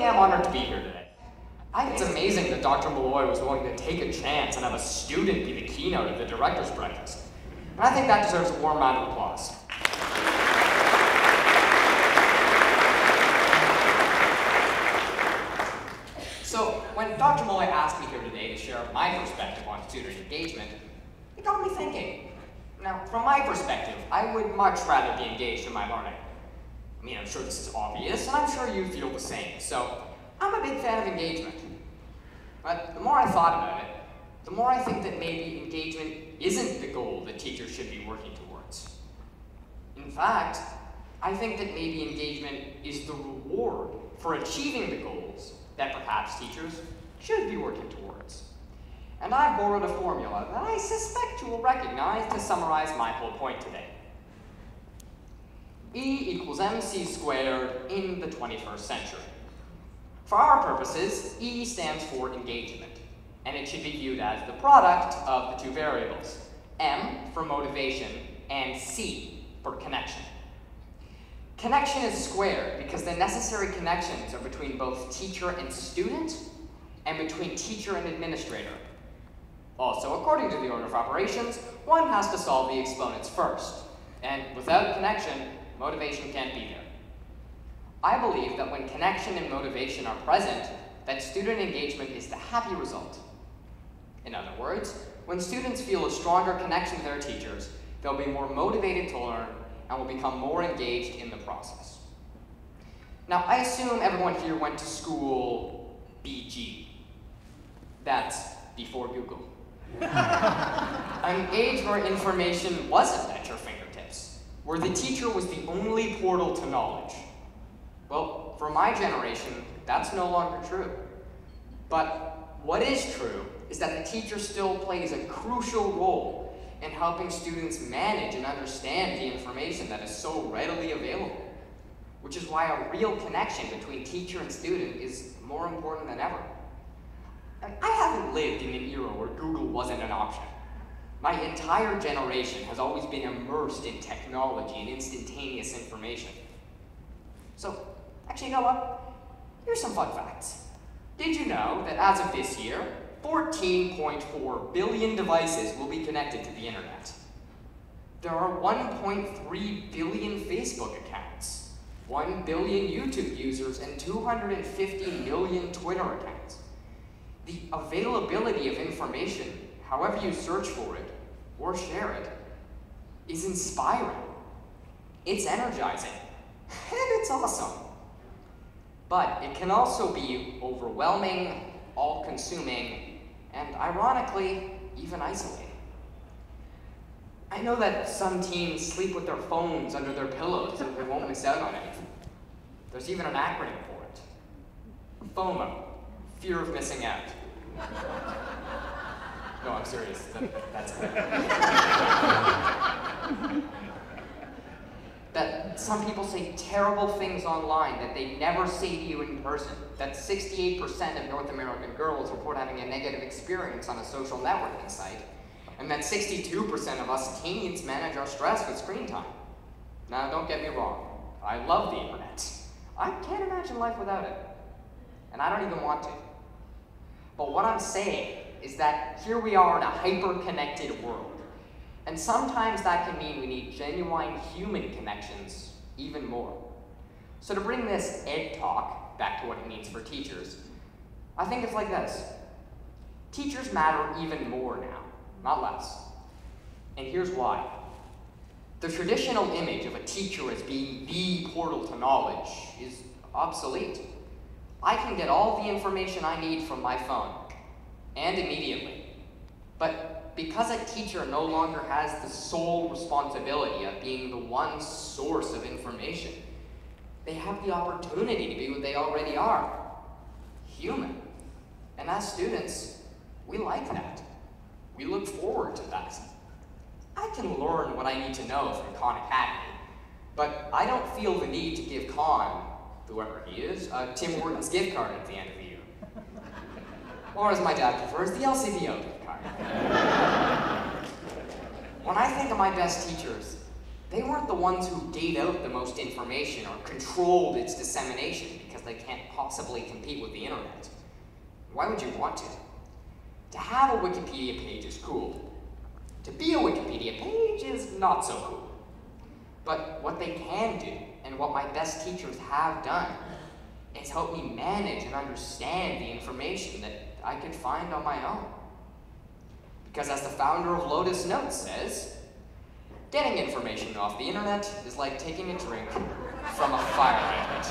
am honored to be here today. I think it's amazing that Dr. Malloy was willing to take a chance and have a student be the keynote at the director's breakfast. And I think that deserves a warm round of applause. So, when Dr. Malloy asked me here today to share my perspective on student engagement, it got me thinking. Now, from my perspective, I would much rather be engaged in my learning. I mean, I'm sure this is obvious, and I'm sure you feel the same, so I'm a big fan of engagement. But the more I thought about it, the more I think that maybe engagement isn't the goal that teachers should be working towards. In fact, I think that maybe engagement is the reward for achieving the goals that perhaps teachers should be working towards. And I borrowed a formula that I suspect you will recognize to summarize my whole point today. E equals mc squared in the 21st century. For our purposes, E stands for engagement, and it should be viewed as the product of the two variables, M for motivation and C for connection. Connection is squared because the necessary connections are between both teacher and student and between teacher and administrator. Also, according to the order of operations, one has to solve the exponents first, and without connection, motivation can't be there. I believe that when connection and motivation are present, that student engagement is the happy result. In other words, when students feel a stronger connection to their teachers, they'll be more motivated to learn and will become more engaged in the process. Now, I assume everyone here went to school BG. That's before Google. An age where information wasn't at your fingertips, where the teacher was the only portal to knowledge. Well, for my generation, that's no longer true. But what is true is that the teacher still plays a crucial role in helping students manage and understand the information that is so readily available, which is why a real connection between teacher and student is more important than ever. I haven't lived in an era where Google wasn't an option. My entire generation has always been immersed in technology and instantaneous information. So, actually, you know what? Here's some fun facts. Did you know that as of this year, 14.4 billion devices will be connected to the internet? There are 1.3 billion Facebook accounts, 1 billion YouTube users, and 250 million Twitter accounts. The availability of information, however you search for it or share it, is inspiring. It's energizing, and it's awesome. But it can also be overwhelming, all-consuming, and ironically, even isolating. I know that some teens sleep with their phones under their pillows so they won't miss out on anything. There's even an acronym for it. FOMO, fear of missing out. No, I'm serious. That's it. That some people say terrible things online that they never say to you in person. That 68% of North American girls report having a negative experience on a social networking site. And that 62% of us teens manage our stress with screen time. Now, don't get me wrong. I love the internet. I can't imagine life without it. And I don't even want to. But what I'm saying is that here we are in a hyper-connected world. And sometimes that can mean we need genuine human connections even more. So to bring this ed talk back to what it means for teachers, I think it's like this. Teachers matter even more now, not less. And here's why. The traditional image of a teacher as being the portal to knowledge is obsolete. I can get all the information I need from my phone, and immediately. But because a teacher no longer has the sole responsibility of being the one source of information, they have the opportunity to be what they already are, human. And as students, we like that. We look forward to that. I can learn what I need to know from Khan Academy, but I don't feel the need to give Khan, whoever he is, a Tim Hortons gift card at the end of the year. Or as my dad prefers, the LCBO gift card. When I think of my best teachers, they weren't the ones who gave out the most information or controlled its dissemination because they can't possibly compete with the internet. Why would you want to? To have a Wikipedia page is cool. To be a Wikipedia page is not so cool. But what they can do, and what my best teachers have done, is help me manage and understand the information that I could find on my own. Because as the founder of Lotus Notes says, getting information off the internet is like taking a drink from a fire hydrant.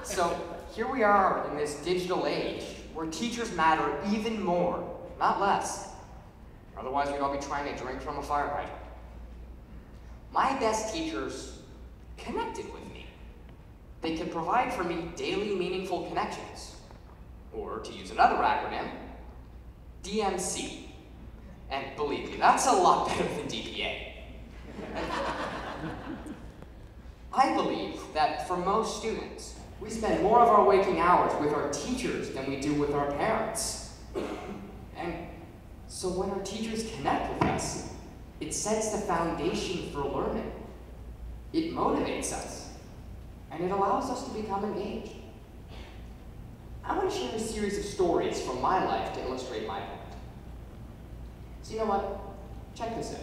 So here we are in this digital age where teachers matter even more, not less. Otherwise we'd all be trying to drink from a fire hydrant. My best teachers connected with me. They could provide for me daily meaningful connections. Or to use another acronym, D.M.C. And believe me, that's a lot better than DPA. I believe that for most students, we spend more of our waking hours with our teachers than we do with our parents. And so when our teachers connect with us, it sets the foundation for learning. It motivates us, and it allows us to become engaged. I want to share a series of stories from my life to illustrate my point. So you know what? Check this out.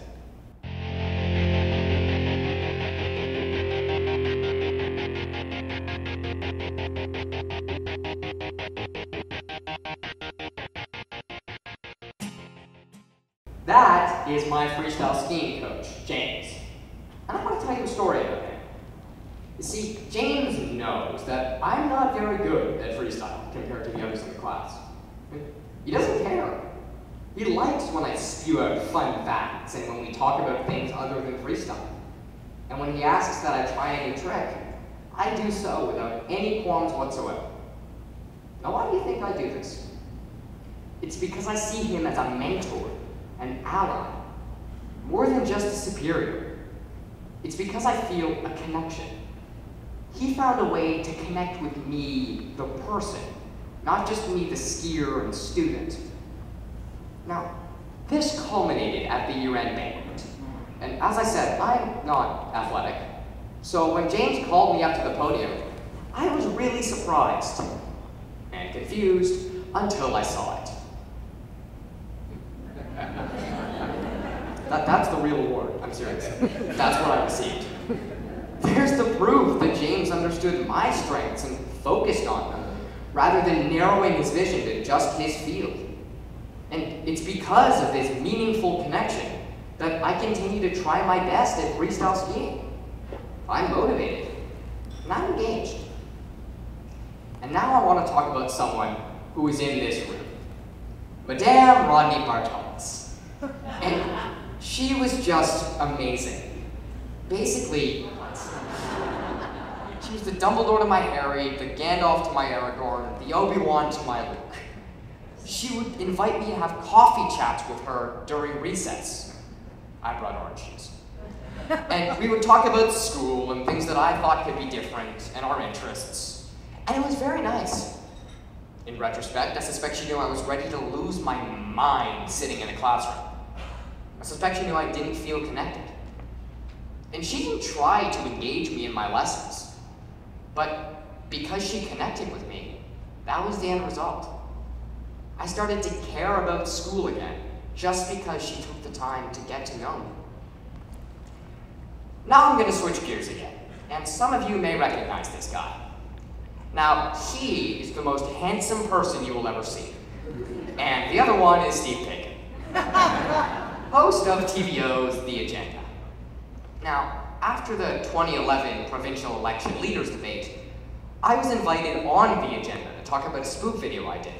That is my freestyle skiing coach, James. And I want to tell you a story about him. You see, James knows that I'm not very good at freestyle compared to the others in the class. He doesn't care. He likes when I spew out fun facts and when we talk about things other than freestyle. And when he asks that I try a new trick, I do so without any qualms whatsoever. Now, why do you think I do this? It's because I see him as a mentor, an ally, more than just a superior. It's because I feel a connection. He found a way to connect with me, the person, not just me, the skier and student. Now, this culminated at the year-end banquet. And as I said, I'm not athletic. So when James called me up to the podium, I was really surprised and confused until I saw it. That's the real award, I'm serious. That's what I received. There's the proof that James understood my strengths and focused on them, rather than narrowing his vision to just his field. And it's because of this meaningful connection that I continue to try my best at freestyle skiing. I'm motivated, and I'm engaged. And now I want to talk about someone who is in this room, Madame Rodney Bartels. And she was just amazing. Basically, she was the Dumbledore to my Harry, the Gandalf to my Aragorn, the Obi-Wan to my Luke. She would invite me to have coffee chats with her during recess. I brought orange juice. And we would talk about school and things that I thought could be different and our interests. And it was very nice. In retrospect, I suspect she knew I was ready to lose my mind sitting in a classroom. I suspect she knew I didn't feel connected. And she didn't try to engage me in my lessons. But because she connected with me, that was the end result. I started to care about school again, just because she took the time to get to know me. Now I'm going to switch gears again, and some of you may recognize this guy. Now, he is the most handsome person you will ever see. And the other one is Steve Paikin, host of TVO's The Agenda. Now, after the 2011 provincial election leaders debate, I was invited on The Agenda to talk about a spoof video I did.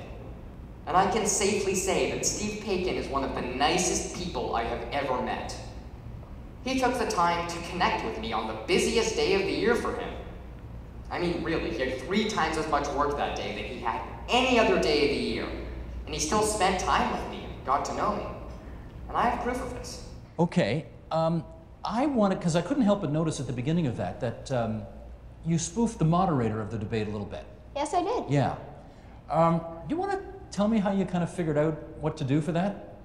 And I can safely say that Steve Paikin is one of the nicest people I have ever met. He took the time to connect with me on the busiest day of the year for him. I mean, really, he had 3 times as much work that day than he had any other day of the year. And he still spent time with me and got to know me. And I have proof of this. Okay, I wanted, because I couldn't help but notice at the beginning of that you spoofed the moderator of the debate a little bit. Yes, I did. Yeah. Do you want to tell me how you kind of figured out what to do for that?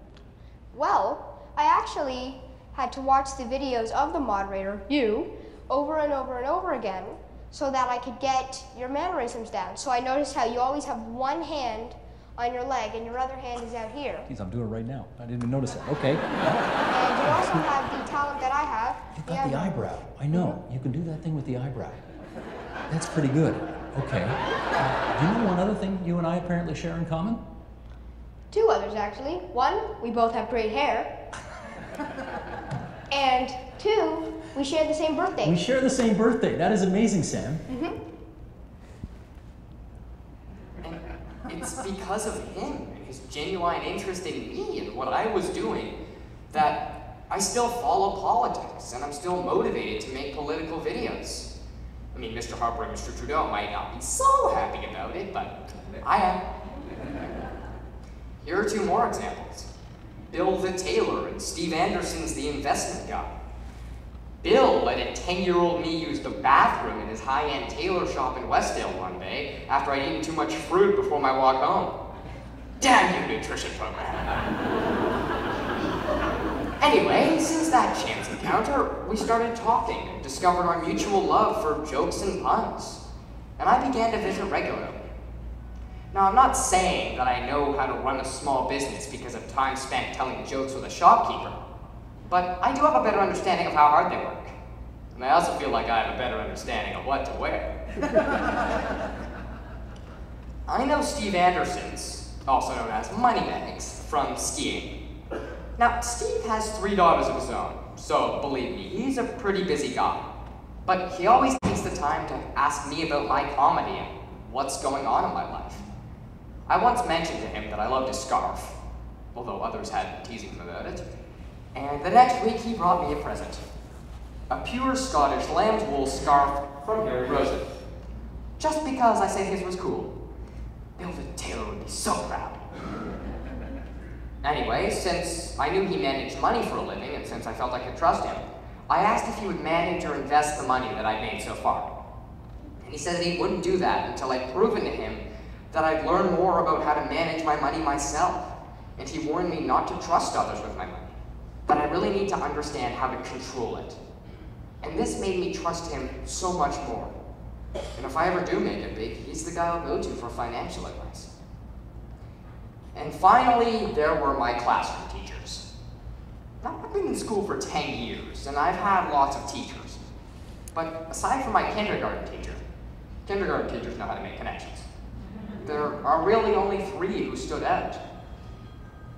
Well, I actually had to watch the videos of the moderator, you, over and over and over again so that I could get your mannerisms down. So I noticed how you always have one hand on your leg and your other hand is out here. Geez, I'm doing it right now. I didn't even notice that. Okay. And you also have the talent that I have. You've got the eyebrow. I know. You can do that thing with the eyebrow. That's pretty good. Okay. Do you know one other thing you and I apparently share in common? Two others, actually. One, we both have great hair. And two, we share the same birthday. We share the same birthday. That is amazing, Sam. Mm-hmm. And it's because of him and his genuine interest in me and what I was doing that I still follow politics and I'm still motivated to make political videos. I mean, Mr. Harper and Mr. Trudeau might not be so happy about it, but I am. Here are two more examples. Bill the tailor and Steve Anderson's the investment guy. Bill let a 10-year-old me use the bathroom in his high-end tailor shop in Westdale one day after I'd eaten too much fruit before my walk home. Damn you, nutrition program. Anyway, since that chance encounter, we started talking and discovered our mutual love for jokes and puns. And I began to visit regularly. Now, I'm not saying that I know how to run a small business because of time spent telling jokes with a shopkeeper, but I do have a better understanding of how hard they work. And I also feel like I have a better understanding of what to wear. I know Steve Anderson's, also known as Moneybags, from skiing. Now, Steve has 3 daughters of his own, so believe me, he's a pretty busy guy. But he always takes the time to ask me about my comedy and what's going on in my life. I once mentioned to him that I loved his scarf, although others had been teasing him about it. And the next week he brought me a present. A pure Scottish lamb's wool scarf from Harry Rosen. Just because I said his was cool. Bill the tailor would be so proud. Anyway, since I knew he managed money for a living, and since I felt I could trust him, I asked if he would manage or invest the money that I'd made so far. And he said that he wouldn't do that until I'd proven to him that I'd learn more about how to manage my money myself. And he warned me not to trust others with my money, that I really need to understand how to control it. And this made me trust him so much more. And if I ever do make it big, he's the guy I'll go to for financial advice. And finally, there were my classroom teachers. Now, I've been in school for 10 years, and I've had lots of teachers. But aside from my kindergarten teachers know how to make connections. There are really only 3 who stood out.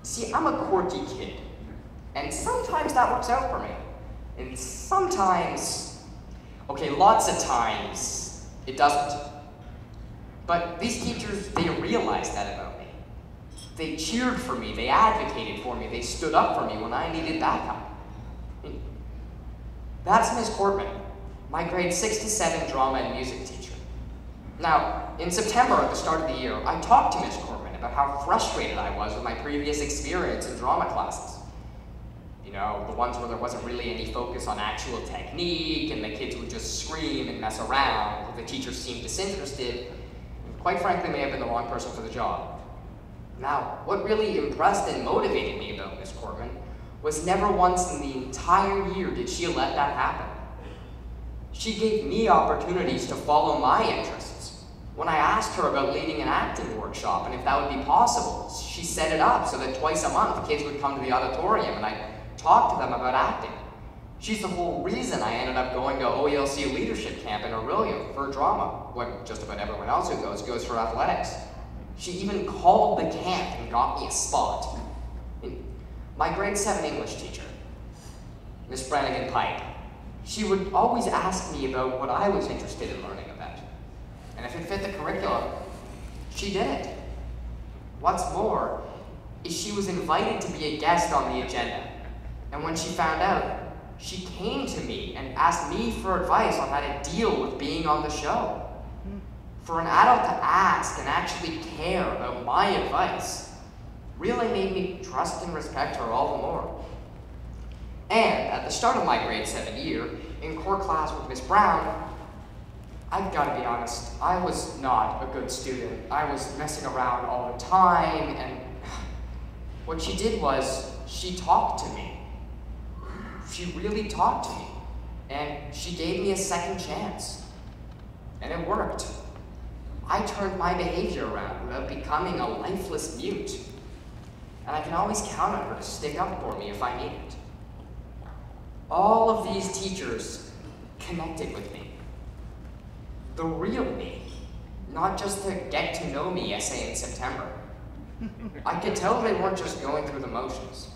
See, I'm a quirky kid, and sometimes that works out for me. And sometimes, okay, lots of times, it doesn't. But these teachers, they realized that about me. They cheered for me, they advocated for me, they stood up for me when I needed backup. That's Ms. Cortman, my grade 6 to 7 drama and music teacher. Now, in September at the start of the year, I talked to Ms. Cortman about how frustrated I was with my previous experience in drama classes. You know, the ones where there wasn't really any focus on actual technique and the kids would just scream and mess around, the teachers seemed disinterested, and quite frankly may have been the wrong person for the job. Now, what really impressed and motivated me about Ms. Cortman was never once in the entire year did she let that happen. She gave me opportunities to follow my interests. When I asked her about leading an acting workshop and if that would be possible, she set it up so that twice a month kids would come to the auditorium and I'd talk to them about acting. She's the whole reason I ended up going to OELC leadership camp in Aurelium for drama, when just about everyone else who goes for athletics. She even called the camp and got me a spot. My grade 7 English teacher, Miss Brannigan Pipe, she would always ask me about what I was interested in learning about. And if it fit the curriculum, she did it. What's more, is she was invited to be a guest on the agenda. And when she found out, she came to me and asked me for advice on how to deal with being on the show. For an adult to ask and actually care about my advice really made me trust and respect her all the more. And at the start of my grade 7 year, in core class with Miss Brown, I've got to be honest, I was not a good student. I was messing around all the time, and what she did was, she talked to me. she really talked to me, and she gave me a second chance. And it worked. I turned my behavior around without becoming a lifeless mute. And I can always count on her to stick up for me if I need it. All of these teachers connected with me. The real me, not just the get-to-know me essay in September. I could tell they weren't just going through the motions.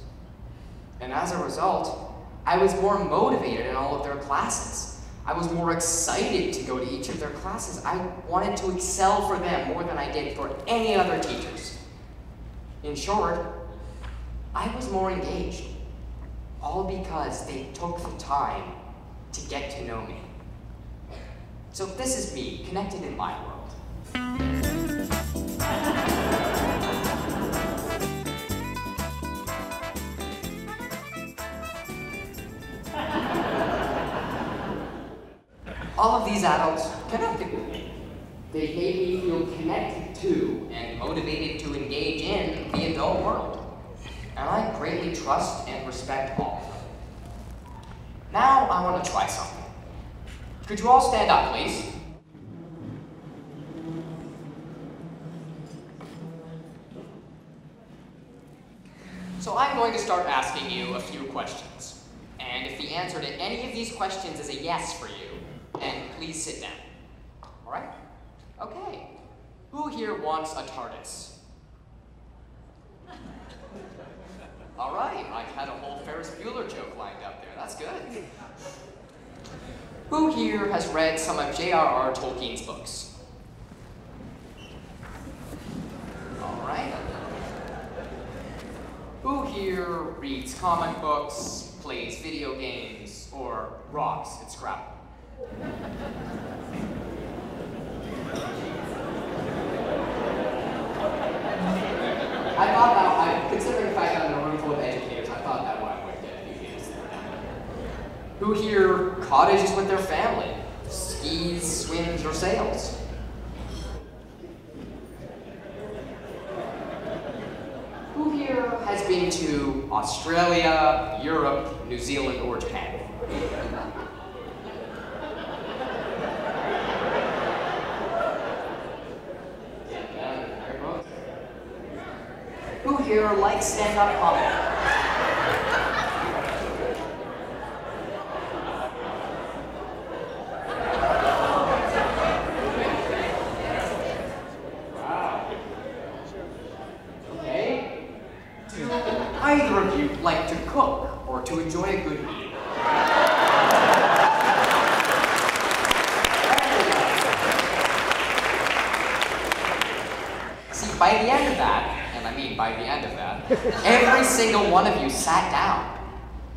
And as a result, I was more motivated in all of their classes. I was more excited to go to each of their classes. I wanted to excel for them more than I did for any other teachers. In short, I was more engaged, all because they took the time to get to know me. So this is me, connected in my world. All of these adults connected with me. They made me feel connected to and motivated to engage in the adult world. And I greatly trust and respect all of them. Now I want to try something. Could you all stand up, please? So I'm going to start asking you a few questions. And if the answer to any of these questions is a yes for you, then please sit down. All right? Okay. Who here wants a TARDIS? All right, I had a whole Ferris Bueller joke lined up there. That's good. Who here has read some of J.R.R. Tolkien's books? All right. Who here reads comic books, plays video games, or rocks at Scrabble? I thought that, considering the fact that I'm in a room full of educators, I thought that one would get a few hands there. Who here cottages with their family? Skis, swims, or sails? Who here has been to Australia, Europe, New Zealand, or Japan? Who here likes stand-up comedy? Wow. Okay. Do either of you like to cook or to enjoy a good meal? See, by the end of that, by the end of that, every single one of you sat down.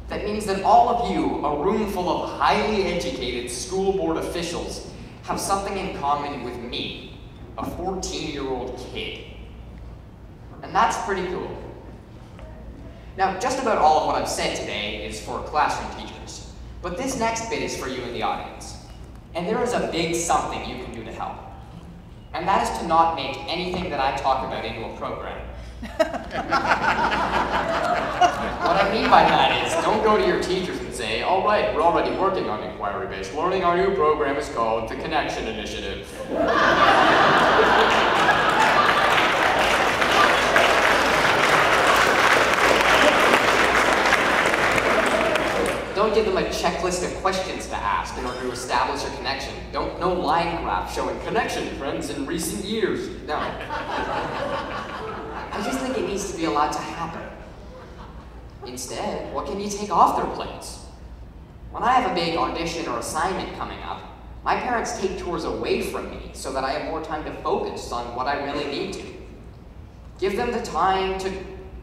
That means that all of you, a room full of highly educated school board officials, have something in common with me, a 14-year-old kid. And that's pretty cool. Now, just about all of what I've said today is for classroom teachers, but this next bit is for you in the audience. And there is a big something you can do to help. And that is to not make anything that I talk about into a program. What I mean by that is, don't go to your teachers and say, all right, we're already working on inquiry-based learning. Our new program is called the Connection Initiative. Don't give them a checklist of questions to ask in order to establish a connection. Don't no line graph showing connection trends in recent years. No. I just think it needs to be allowed to happen. Instead, what can you take off their plates? When I have a big audition or assignment coming up, my parents take tours away from me so that I have more time to focus on what I really need to. Give them the time to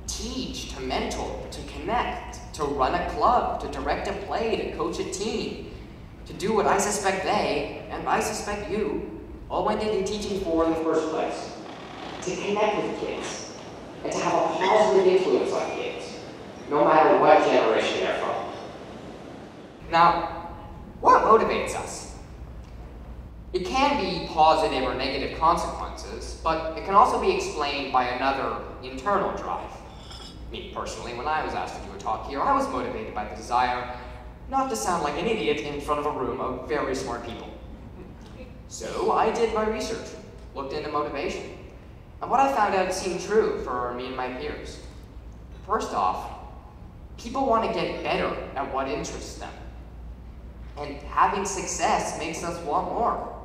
teach, to mentor, to connect, to run a club, to direct a play, to coach a team, to do what I suspect they, and I suspect you, all went into teaching for in the first place. To connect with kids. And to have a positive influence on kids, no matter what generation they're from. Now, what motivates us? It can be positive or negative consequences, but it can also be explained by another internal drive. Me personally, when I was asked to do a talk here, I was motivated by the desire not to sound like an idiot in front of a room of very smart people. So I did my research, looked into motivation, and what I found out seemed true for me and my peers. First off, people want to get better at what interests them. And having success makes us want more.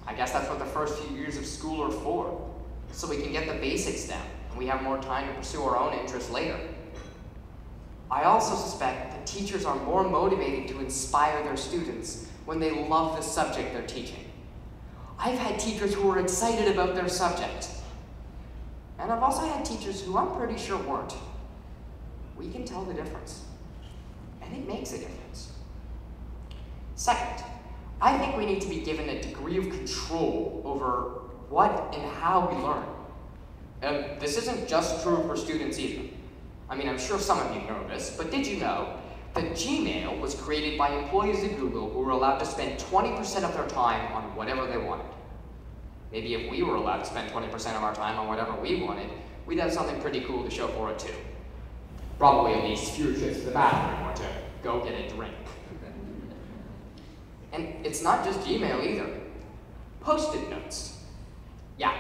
I guess that's what the first few years of school are for, so we can get the basics down, and we have more time to pursue our own interests later. I also suspect that teachers are more motivated to inspire their students when they love the subject they're teaching. I've had teachers who were excited about their subject, and I've also had teachers who I'm pretty sure weren't. We can tell the difference, and it makes a difference. Second, I think we need to be given a degree of control over what and how we learn. And this isn't just true for students either. I mean, I'm sure some of you know this, but did you know that Gmail was created by employees at Google who were allowed to spend 20% of their time on whatever they wanted? Maybe if we were allowed to spend 20% of our time on whatever we wanted, we'd have something pretty cool to show for it too. Probably at least fewer trips to the bathroom or to go get a drink. And it's not just Gmail either. Post-it notes. Yeah,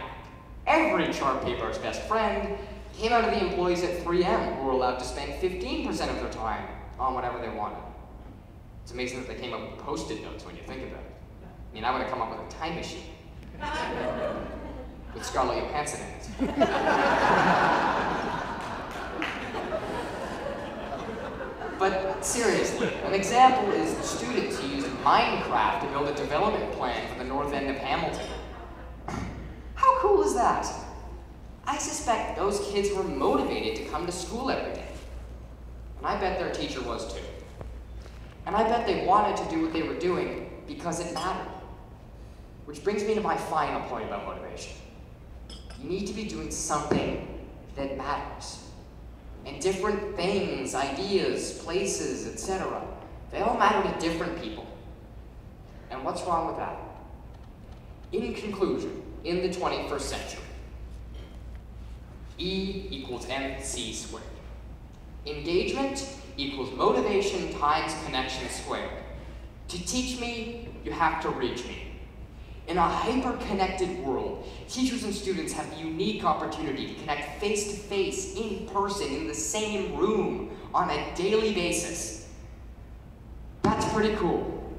every chart paper's best friend came out of the employees at 3M who were allowed to spend 15% of their time on whatever they wanted. It's amazing that they came up with Post-it notes when you think about it. I mean, I would have come up with a time machine with Scarlett Johansson in it. But seriously, an example is the students who used Minecraft to build a development plan for the north end of Hamilton. How cool is that? I suspect those kids were motivated to come to school every day. And I bet their teacher was too. And I bet they wanted to do what they were doing because it mattered. Which brings me to my final point about motivation. You need to be doing something that matters. And different things, ideas, places, etc., they all matter to different people. And what's wrong with that? In conclusion, in the 21st century, E equals MC squared. Engagement equals motivation times connection squared. To teach me, you have to reach me. In a hyper-connected world, teachers and students have the unique opportunity to connect face-to-face, in person, in the same room, on a daily basis. That's pretty cool.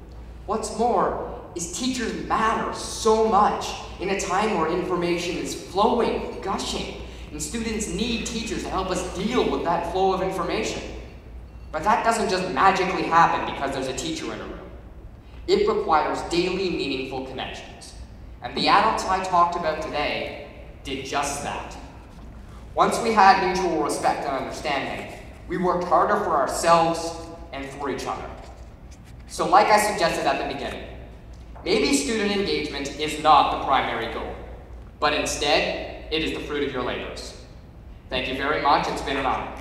What's more, is teachers matter so much in a time where information is flowing, gushing, and students need teachers to help us deal with that flow of information. But that doesn't just magically happen because there's a teacher in a room. It requires daily, meaningful connections. And the adults I talked about today did just that. Once we had mutual respect and understanding, we worked harder for ourselves and for each other. So like I suggested at the beginning, maybe student engagement is not the primary goal, but instead, it is the fruit of your labors. Thank you very much. It's been an honor.